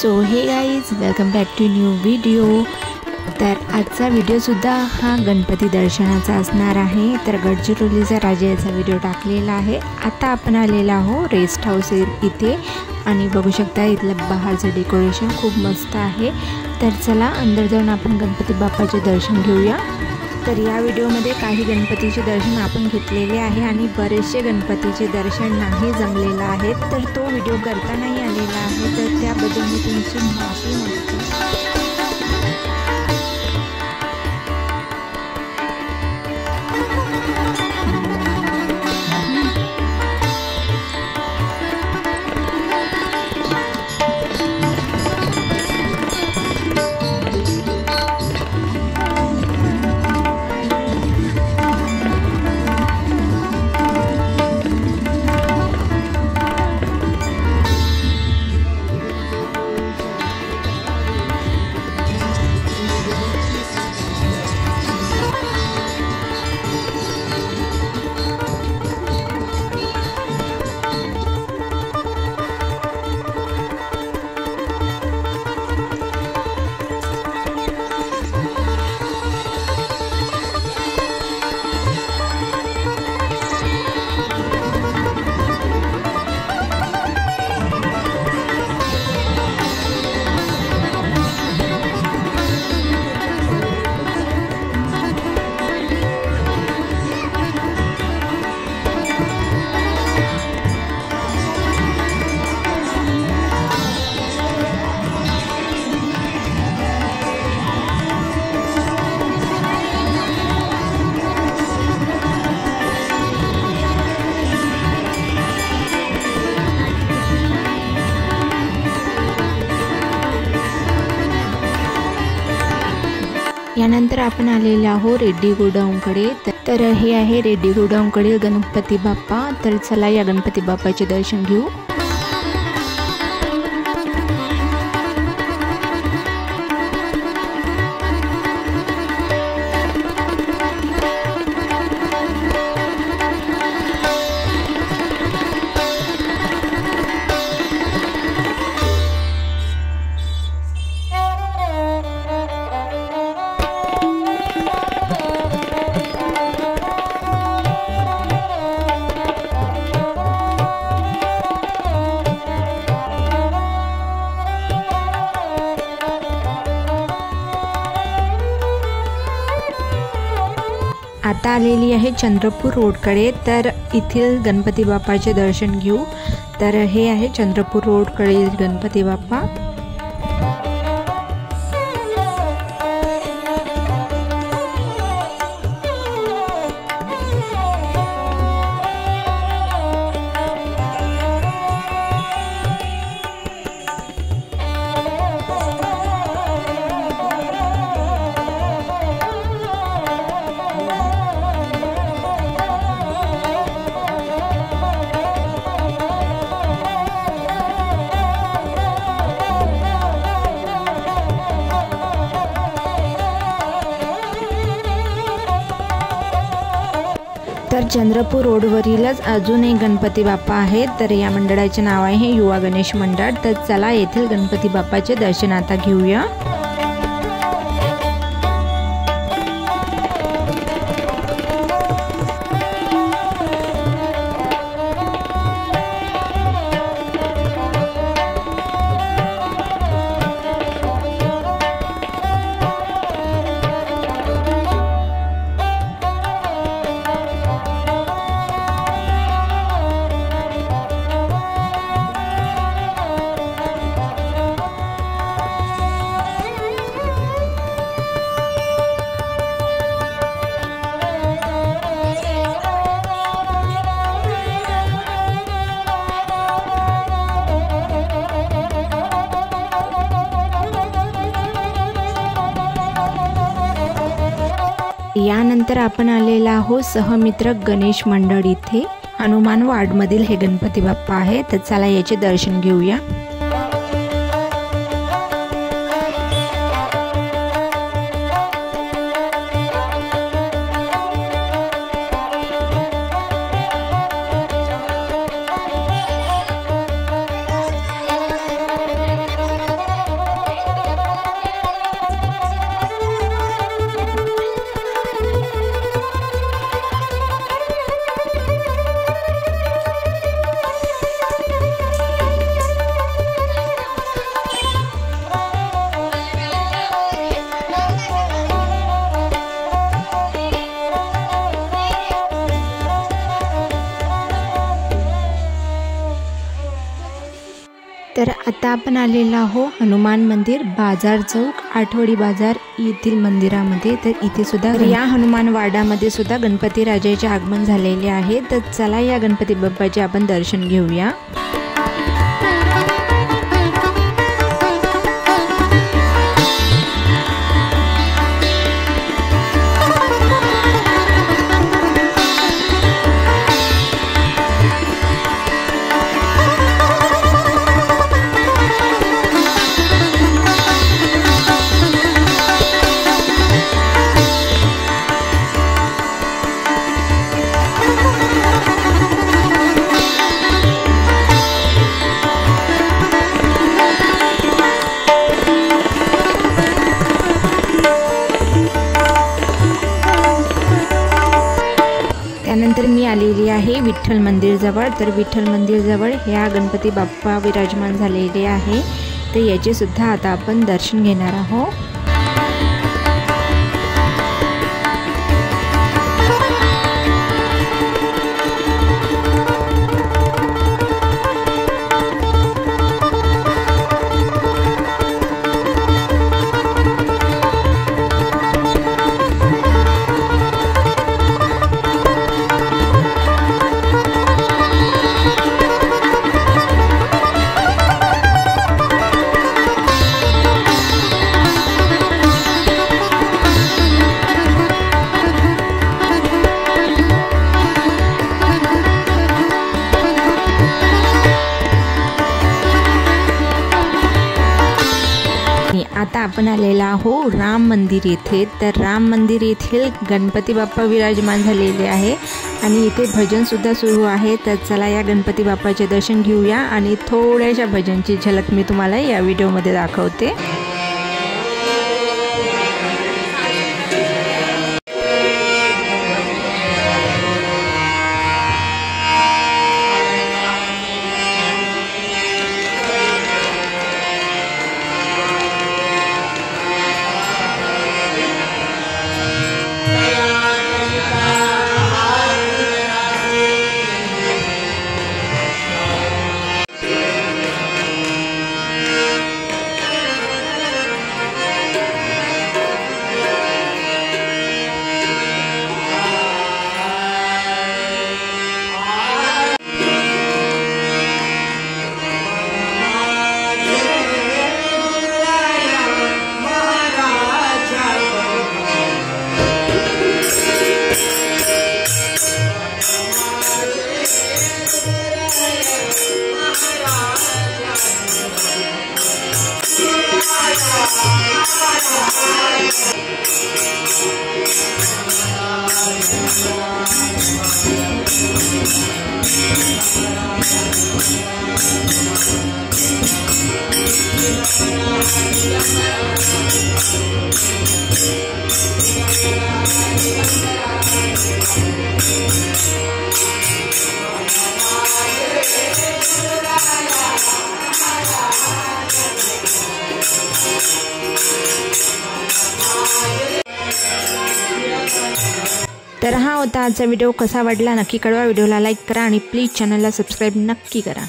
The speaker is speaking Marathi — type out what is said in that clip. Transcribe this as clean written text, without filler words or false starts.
So hey guys, welcome back to new video. तर आजचा व्हिडिओसुद्धा हा गणपती दर्शनाचा असणार आहे। तर गडचिरोलीचा राजा याचा व्हिडिओ टाकलेला आहे। आता आपण आलेला आहो रेस्ट हाऊस इथे आणि बघू शकता इथलं बाहेरचं डेकोरेशन खूप मस्त आहे। तर चला अंदर जाऊन आपण गणपती बाप्पाचे दर्शन घेऊया। तर या व्हिडिओमध्ये काही गणपतीचे दर्शन आपण घेतलेले आहे आणि बरेचसे गणपतीचे दर्शन नाही जमलेला आहे, तर तो व्हिडिओ करता नाही आलेला आहे, तर त्याबद्दल मी तुमची माफी मागते। यानंतर आपण आलेले आहो रेड्डी गोडाऊनकडे। तर हे आहे रेड्डी गोडाऊनकडील गणपती बाप्पा। तर चला या गणपती बाप्पाचे दर्शन घेऊ। आता आलेली आहे चंद्रपूर रोडकडे। तर इथील गणपती बाप्पाचे दर्शन घेऊ। तर हे आहे चंद्रपूर रोडकडील गणपती बाप्पा। तर चंद्रपूर रोडवरीलच अजून एक गणपती बाप्पा आहे। तर या मंडळाचे नाव आहे युवा गणेश मंडळ। तर चला येथील गणपती बाप्पाचे दर्शन आता घेऊया। यानंतर आपण आलेला आहोत सहमित्र गणेश मंडळ इथे हनुमान वाडमधील हे गणपती बाप्पा आहे। तर चला याचे दर्शन घेऊया। तर आता आपण आलेलो आहो हनुमान मंदिर बाजार चौक आठवडी बाजार येथील मंदिरामध्ये। तर इथे सुद्धा या हनुमान वाड्यामध्ये सुद्धा गणपती राजाचे आगमन झालेले आहे। तर चला या गणपती बाप्पाचे आपण दर्शन घेऊया। त्यानंतर मी आलेली आहे विठ्ठल मंदिर जवळ। तर विठ्ठल मंदिर जवळ ह्या गणपती बाप्पा विराजमान झालेले आहे। तर याचे सुद्धा आता आपण दर्शन घेणार आहोत। आता आपण आलेला आहो राम मंदिर येथे। तर राम मंदिर येथील गणपती बाप्पा विराजमान झालेले आहे आणि इथे भजन सुद्धा सुरू आहे। तर चला या गणपती बाप्पाचे दर्शन घेऊया आणि थोड्याशा भजनची झलक मी तुम्हाला या व्हिडिओमध्ये दाखवते। तर हा होता आजचा व्हिडिओ। कसा वाटला नक्की कळवा। व्हिडिओला लाईक करा आणि प्लीज चॅनलला सबस्क्राईब नक्की करा।